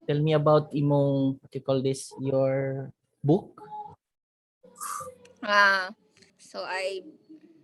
Tell me about imong, what you call this, your book. So I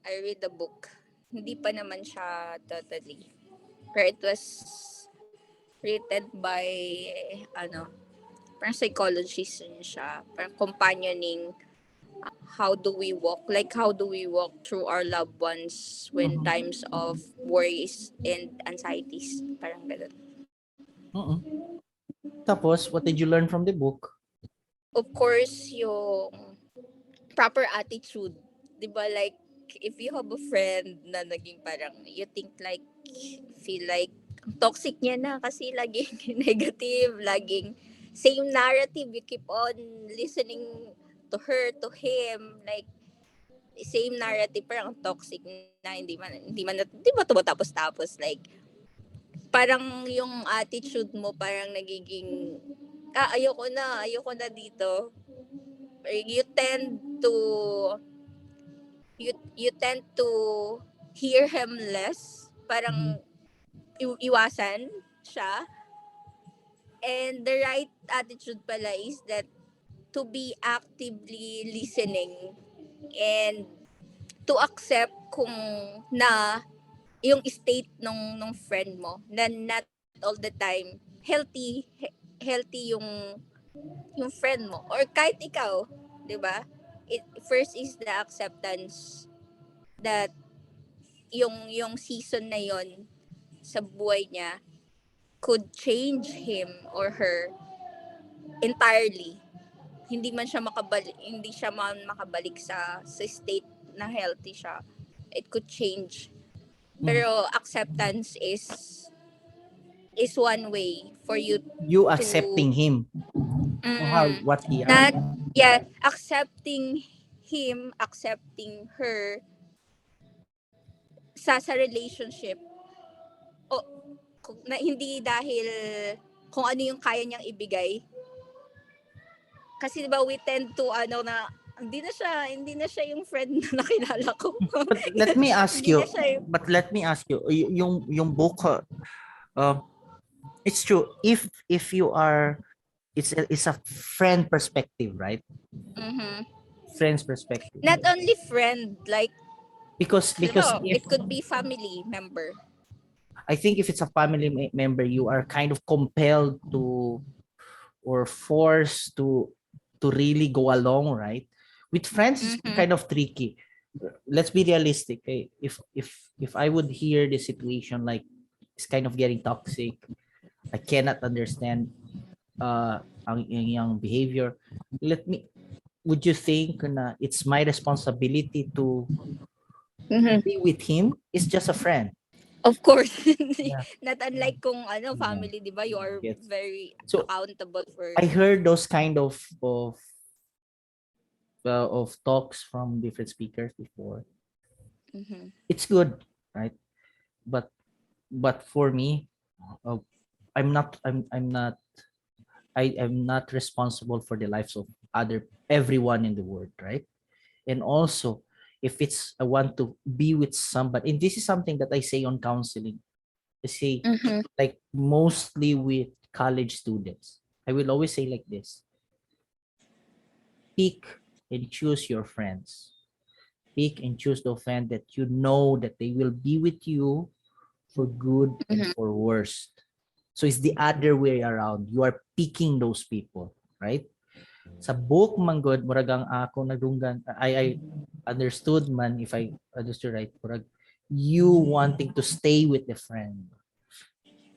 read the book. Hindi pa naman siya totally. Pero it was written by ano, parang psychologist yun siya. Parang companioning how do we walk, like how do we walk through our loved ones when Mhm. times of worries and anxieties. Parang ganun. Mm-mm. Tapos, what did you learn from the book? Of course, yung proper attitude. 'Di ba, like, if you have a friend na naging parang, you think like, feel like, ang toxic niya na kasi laging negative, laging same narrative, you keep on listening to her, to him, like, same narrative, parang ang toxic na, hindi ba tumatapos-tapos, like, parang yung attitude mo parang nagiging, ayoko na dito. You tend to you tend to hear him less, Mhm. parang iwasan siya. And the right attitude pala is that to be actively listening and to accept kung na yung state nung friend mo, na not all the time healthy yung friend mo or kahit ikaw, 'di ba? First is the acceptance that yung season na yon sa buhay niya could change him or her entirely. Hindi siya man makabalik sa state na healthy siya. It could change. Mhm. Pero acceptance is one way for you You to accepting him, how mm, what he are. not yeah, accepting him, accepting her sa relationship, o na hindi dahil kung ano yung kaya niyang ibigay. Kasi 'di ba, we tend to na hindi na siya yung friend na nakilala ko. But let me ask Hindi na you, siya yung yung book, uh, it's true, if you are, it's a friend perspective, right? mhm. Friend's perspective. Not only friend, like, Because if it could be family member. I think if it's a family member, you are kind of compelled to, or forced to really go along, right? With friends, it's Mhm. kind of tricky. Let's be realistic. Eh? If I would hear the situation like it's kind of getting toxic, I cannot understand ang yung behavior. Would you think na it's my responsibility to Mhm. be with him? It's just a friend. Of course. Yeah. Not unlike kung Yeah. family, 'di ba? You are Yes. very So accountable for. I heard those kind of talks from different speakers before. Mhm. It's good, right? But for me, uh, I'm not I am not responsible for the lives of everyone in the world, right? And also, if it's I want to be with somebody, and this is something that I say on counseling. I say, Mhm. like, mostly with college students, I will always say like this: pick and choose your friends. Pick and choose the friend that you know that they will be with you for good and Mhm. for worst. So it's the other way around. You are picking those people, right? Sa book man good, muragang ako nagdunggan, I understood man, if I understood right, murag you wanting to stay with the friend.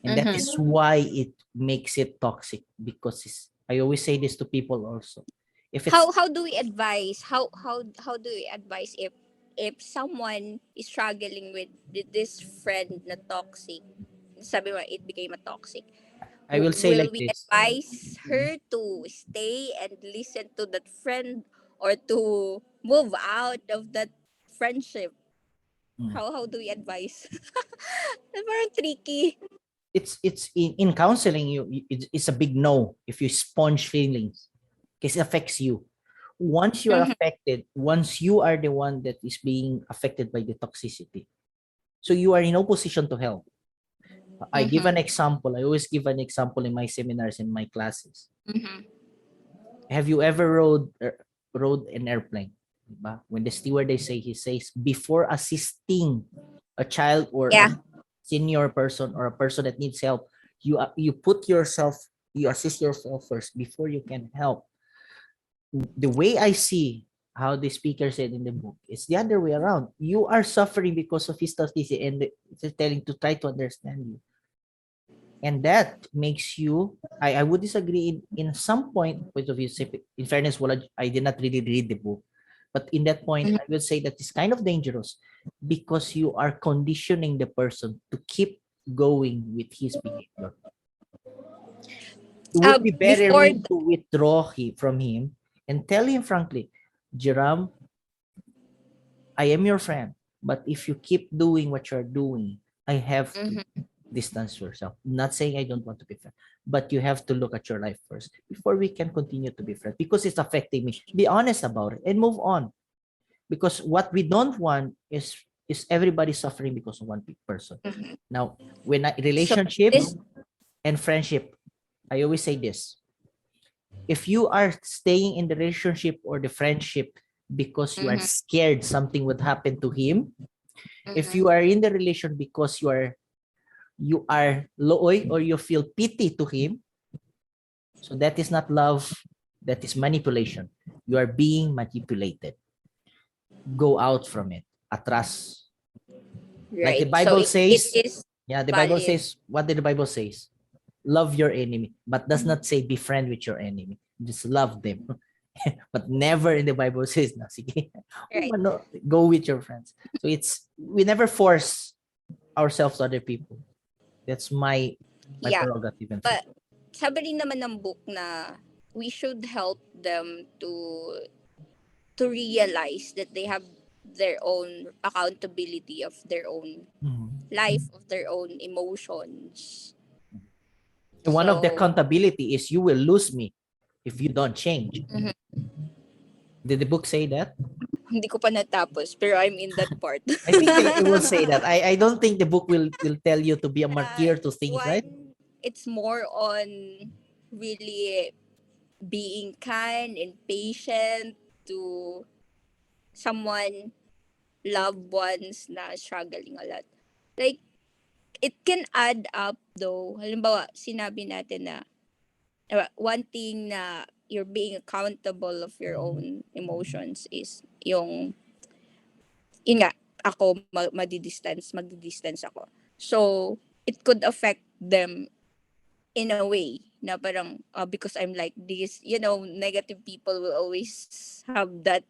And that is Mhm. why it makes it toxic, because I always say this to people also. If it's How do we advise? How do we advise if someone is struggling with this friend na toxic? Sabi mo, it became a toxic. I will say Will like we this. advise her to stay and listen to that friend, or to move out of that friendship? Mm. How do we advise? Parang tricky. It's in counseling, it's a big no if you sponge feelings, because it affects you. Once you are Mhm. affected, once you are the one that is being affected by the toxicity, so you are in no position to help. I give Mhm. an example. I always give an example in my seminars and my classes. Mhm. Have you ever rode an airplane? Diba? When the stewardess he says before assisting a child or a Yeah. senior person or a person that needs help, you put yourself, you assist yourself first before you can help. The way I see how the speaker said in the book, it's the other way around. You are suffering because of his toxicity, and it's telling to try to understand you, and that makes you. I would disagree in some point of view. In fairness, I did not really read the book, but in that point, Mhm. I would say that it's kind of dangerous because you are conditioning the person to keep going with his behavior. It would be better Before me to withdraw from him and tell him frankly, Jiram, I am your friend, but if you keep doing what you're doing, I have to Mhm. distance yourself. Not saying I don't want to be friends, but you have to look at your life first before we can continue to be friends because it's affecting me. Be honest about it and move on. Because what we don't want is everybody suffering because of one person. Mhm. Now, when So relationships this and friendship, I always say this: if you are staying in the relationship or the friendship because you are Mhm. scared something would happen to him, if you Mhm. are in the relation because you are loy or you feel pity to him, so that is not love, that is manipulation. You are being manipulated. Go out from it. Atras. Like the right. So Bible it says, is yeah, the Bible valid. says, what did the Bible says? Love your enemy, but does not say be friend with your enemy. Just love them. But never in the Bible says na sige, Right. go with your friends. So it's we never force ourselves to other people. That's my Yeah. prerogative and freedom. But sabi rin naman ng book na we should help them to realize that they have their own accountability of their own Mhm. life, of their own emotions. And one of the So, accountability is you will lose me if you don't change. mhm. Did the book say that? Hindi ko pa natapos, pero I'm in that part. I think it will say that. I don't think the book will tell you to be a martyr to things, right? One, it's more on really being kind and patient to someone, loved ones na struggling a lot. Like, it can add up though. Halimbawa, sinabi natin na one thing na you're being accountable of your own emotions is yung, yun nga, ako magdi-distance ako. So, it could affect them in a way na parang because I'm like this, negative people will always have that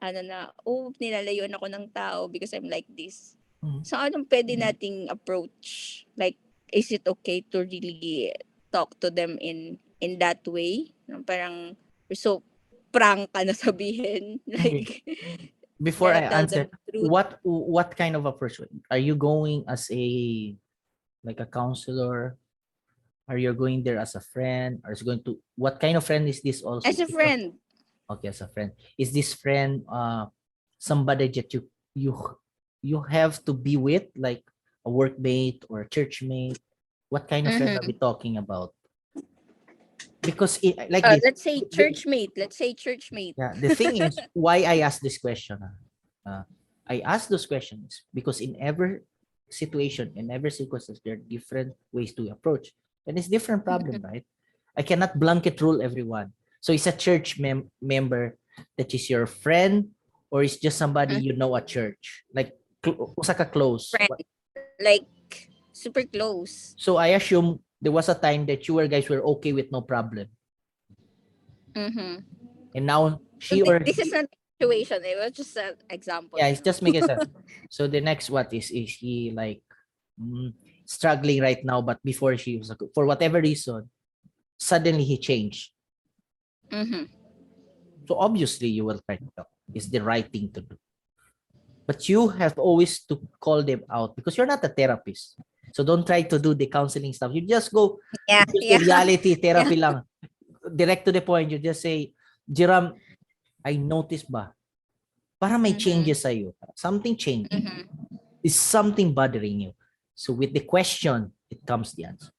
ano na, oh, nilalayuan ako ng tao because I'm like this. Mhm. So, anong pwede nating approach? Like, is it okay to really talk to them in that way? Parang, so, prank ka na sabihin. Okay. Like, Before na I tell them answer, the truth. what kind of approach are you going as a like a counselor? Are you going there as a friend? Or is going to what kind of friend is this also? As a friend. Okay, as a friend. Is this friend somebody that you you have to be with, like a workmate or a churchmate? What kind of friend are we Mm-hmm. talking about? Because like this, Let's say the, churchmate. Let's say churchmate. yeah, the thing is why I asked this question. I ask those questions because in every situation, in every circumstance, there are different ways to approach, and it's different problem, right? I cannot blanket rule everyone. So it's a church member that is your friend, or it's just somebody you know at church, like usa ka close. Friend. Like, super close. So I assume there was a time that you guys were okay with no problem, Mm-hmm. and now So she or this is not a situation. It was just an example yeah, it's lang. just making sense. So the next what is he like mm, struggling right now, but before she was for whatever reason, suddenly he changed. Mm-hmm. So obviously you will try to help. It's the right thing to do. But you have always to call them out because you're not a therapist. So don't try to do the counseling stuff. You just go Yeah, just the yeah, reality yeah. therapy lang. Direct to the point. You just say, Jiram, I noticed ba? Para may Mm-hmm. changes sa'yo. Something changed. Mm-hmm. Is something bothering you? So with the question, it comes the answer.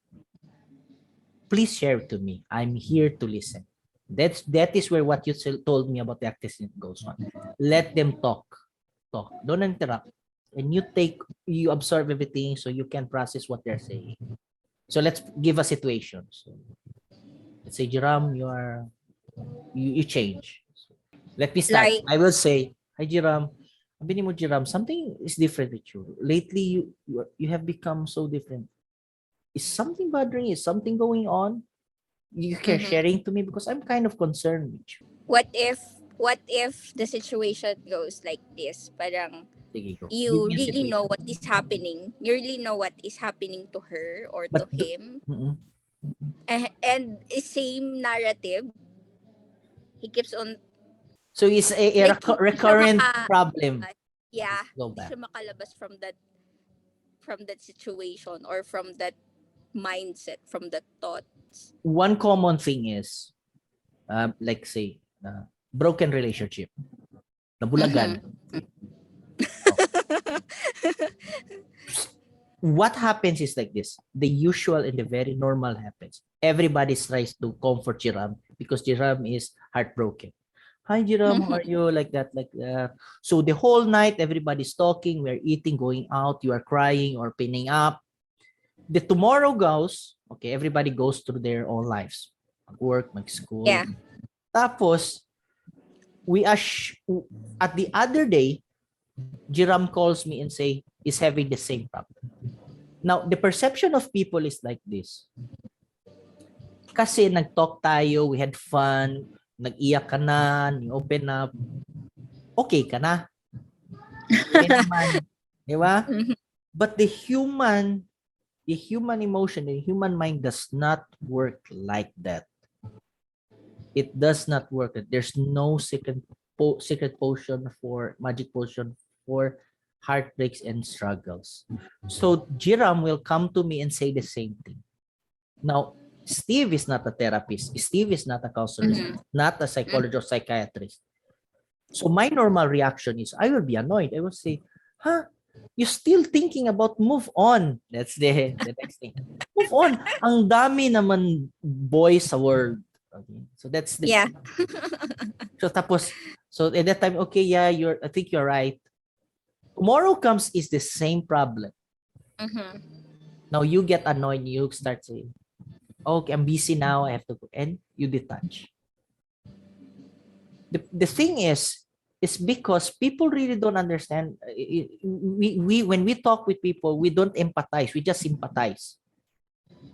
Please share it to me. I'm here to listen. That is where what you told me about the activity goes on. Let them talk. Don't interrupt. And you absorb everything so you can process what they're saying. So let's give a situation. So let's say, Jiram, you change. Let me start. Like, I will say, hi Jiram. Sabi mo, Jiram, something is different with you. Lately, you have become so different. Is something bothering you? Is something going on? You can sharing to me because I'm kind of concerned with you. what if the situation goes like this? Parang Sige, go. Give you me a really know situation. what is happening. You really know what is happening to her or to But him. mm-mm. And same narrative. He keeps on So it's a like hindi siya recurrent problem. yeah, Go hindi back. siya makalabas from that situation or from that mindset, from that thoughts. One common thing is, like say, broken relationship. Nabulagan. What happens is like this. The usual and the very normal happens. Everybody tries to comfort Jiram because Jiram is heartbroken. Hi Jiram, how are you? Like that, like that. So the whole night, everybody's talking, we're eating, going out, you are crying or pinning up. The tomorrow goes, okay, everybody goes through their own lives. Mag-work, mag-school. Yeah. Tapos, at the other day, Jiram calls me and say, is having the same problem. Now, the perception of people is like this. Kasi nag-talk tayo, we had fun, nag-iyak ka na, open up, okay ka na. Okay naman. Di ba? But the human emotion, the human mind does not work like that. It does not work. There's no secret potion for magic potion for heartbreaks and struggles. So Jiram will come to me and say the same thing. Now, Steve is not a therapist. Steve is not a counselor, not a psychologist or psychiatrist. So my normal reaction is I will be annoyed. I will say, huh? You're still thinking about move on. That's the next thing. Move on. Ang dami naman boys sa world. Okay. So that's the Yeah. So at that time, okay, yeah, I think you're right. Tomorrow comes is the same problem. Now you get annoyed, you start saying, okay, I'm busy now, I have to go, and you detach. The thing is because people really don't understand. We when we talk with people, we don't empathize, we just sympathize.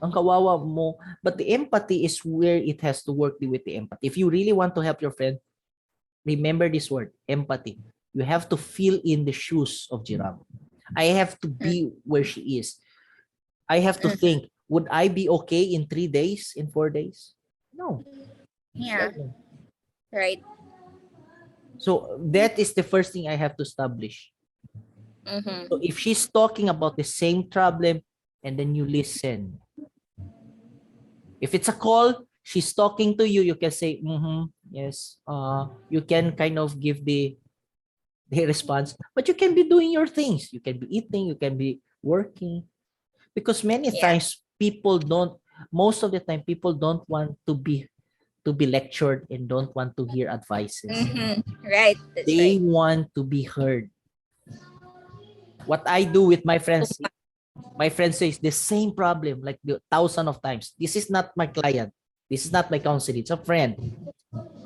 Ang kawawa mo, but the empathy is where it has to work with the empathy. If you really want to help your friend, remember this word, empathy. You have to feel in the shoes of Jiram. I have to be where she is. I have to think, would I be okay in 3 days, in 4 days? No. Yeah. Right. So that is the first thing I have to establish. So if she's talking about the same problem and then you listen. If it's a call, she's talking to you, you can say, yes. You can kind of give the response, but you can be doing your things. You can be eating, you can be working. Because many times most of the time people don't want to be lectured and don't want to hear advices. Right. That's They right. want to be heard. What I do with my friends says the same problem like the 1,000 of times. This is not my client. This is not my counselor. It's a friend.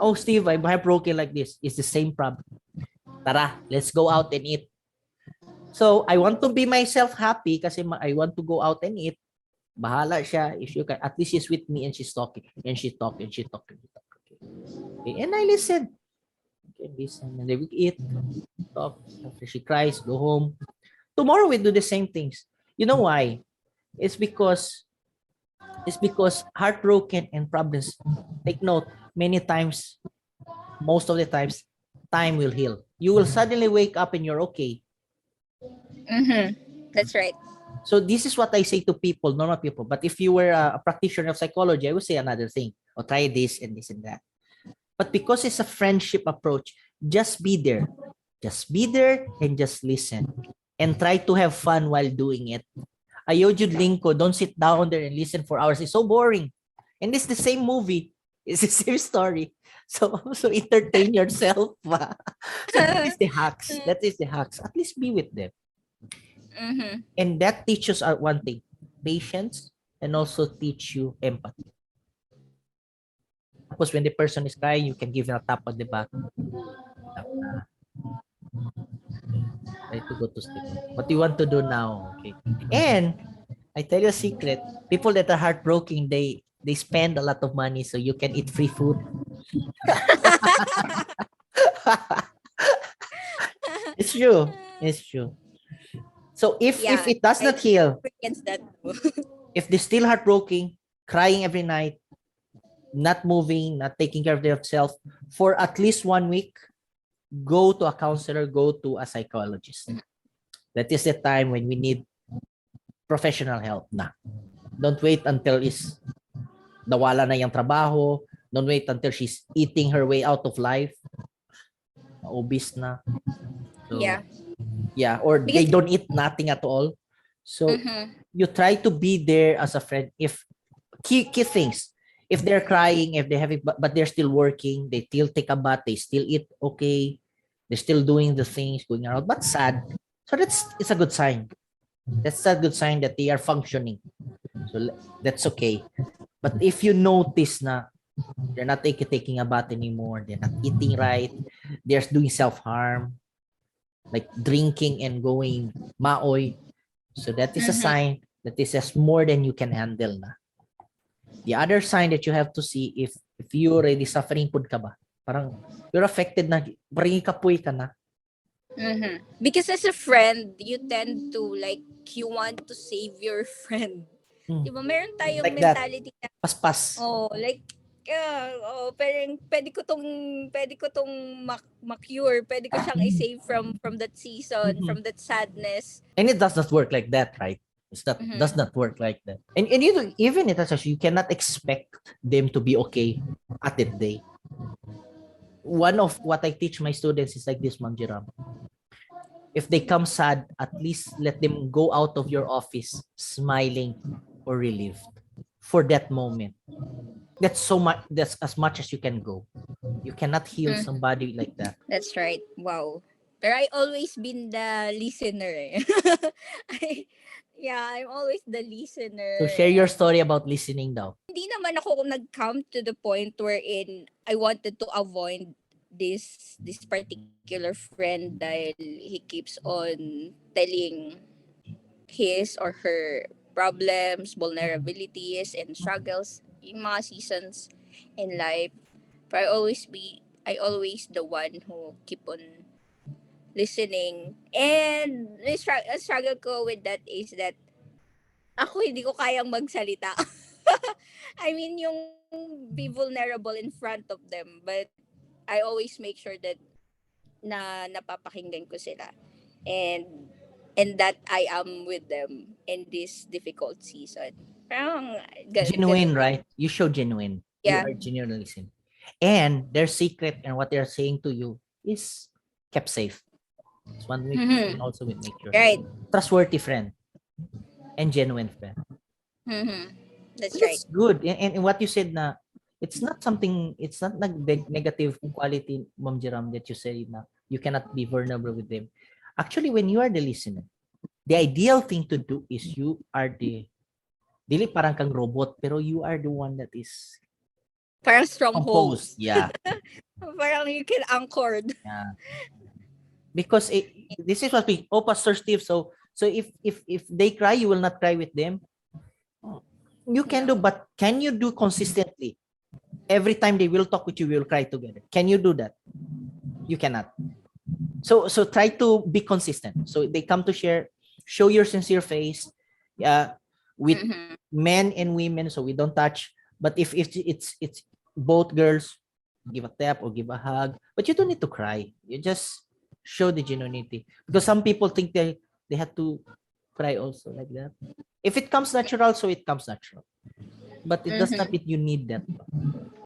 Oh, Steve, I'm heartbroken like this. It's the same problem. Tara, let's go out and eat. So, I want to be myself happy kasi I want to go out and eat. Bahala siya. If you can, at least she's with me and she's talking. And she talking. Okay. And I listen. Okay, listen. And then we eat, talk. After she cries, go home. Tomorrow we do the same things. You know why? It's because heartbroken and problems. Take note, many times, most of the times, time will heal. You will suddenly wake up and you're okay. That's right. So this is what I say to people, normal people. But if you were a practitioner of psychology, I would say another thing. Or try this and this and that. But because it's a friendship approach, just be there. Just be there and just listen. And try to have fun while doing it. Ayojud Linko, don't sit down there and listen for hours. It's so boring. And it's the same movie. It's the same story. So entertain yourself. So that is the hacks. That is the hacks. At least be with them. Mm-hmm. And that teaches one thing, patience, and also teach you empathy. Because when the person is crying, you can give them a tap on the back. Tap na. Try to go to sleep. What do you want to do now? Okay. And I tell you a secret. People that are heartbroken, they spend a lot of money so you can eat free food. It's true. It's true. So if Yeah, it does I not heal, experienced that too. if they're still heartbroken, crying every night, not moving, not taking care of themselves for at least 1 week, go to a counselor, go to a psychologist. That is the time when we need professional help na. Don't wait until is nawala na yung trabaho. Don't wait until she's eating her way out of life. Obese na. So, Yeah. yeah, or they Because don't eat nothing at all. So, mm-hmm. you try to be there as a friend. If key things, if they're crying, if they have it, but they're still working, they still take a bath, they still eat okay, they're still doing the things, going around, but sad. So it's a good sign. That's a good sign that they are functioning. So that's okay. But if you notice na they're not taking a bath anymore, they're not eating right, they're doing self-harm, like drinking and going maoy, so that is a Mm-hmm. sign that this is more than you can handle na. The other sign that you have to see if you already suffering pud ka ba, parang you're affected na, parang kapoy ka na. Mm-hmm. Because as a friend, you tend to like you want to save your friend. Diba? Meron tayong Like that, mentality na, paspas. like, parang pwede ko tong ma-cure, pwede ko siyang i-save from that season, Mhm. from that sadness. And it does not work like that, right? It's not Mhm. does not work like that. And you even it as you cannot expect them to be okay at that day. One of what I teach my students is like this, Ma'am Jiram. If they come sad, at least let them go out of your office smiling or relieved for that moment. That's so much. That's as much as you can go. You cannot heal Mm, somebody like that. that's right. Wow. Pero I always been the listener eh. I'm always the So listener share your and story about listening now. hindi naman ako nag-come to the point wherein I wanted to avoid this particular friend dahil he keeps on telling his or her problems, vulnerabilities, and struggles, yung mga seasons in life. But I always the one who keep on listening. And the struggle ko with that is that ako hindi ko kayang magsalita. I mean, yung be vulnerable in front of them. But I always make sure that na napapakinggan ko sila. And that I am with them in this difficult season. Parang Genuine, ganun lang. right? You show genuine. You Yeah. are genuinely listening. And their secret and what they're saying to you is kept safe. It's one way you can Mm-hmm. also make sure. Right. Trustworthy friend and genuine friend. Mm-hmm. That's And right. that's good. And what you said na, it's not something, it's not negative quality, Ma'am Jiram, that you say na you cannot be vulnerable with them. Actually, when you are the listener, the ideal thing to do is you are the, dili parang kang robot, pero you are the one that is Parang strongholds. composed. Yeah. Parang you can anchored. Yeah. Because this is what we, oh, Pastor Steve, so if they cry, you will not cry with them. You can do, No. but can you do consistently? Every time they will talk with you, we will cry together. Can you do that? You cannot. So try to be consistent. So they come to share, show your sincere face, with Mm-hmm. men and women. So we don't touch. But if it's both girls, give a tap or give a hug. But you don't need to cry. You just show the genuinity, because some people think they have to cry also like that. If it comes natural, so it comes natural. But it does not Mm-hmm. mean you need that.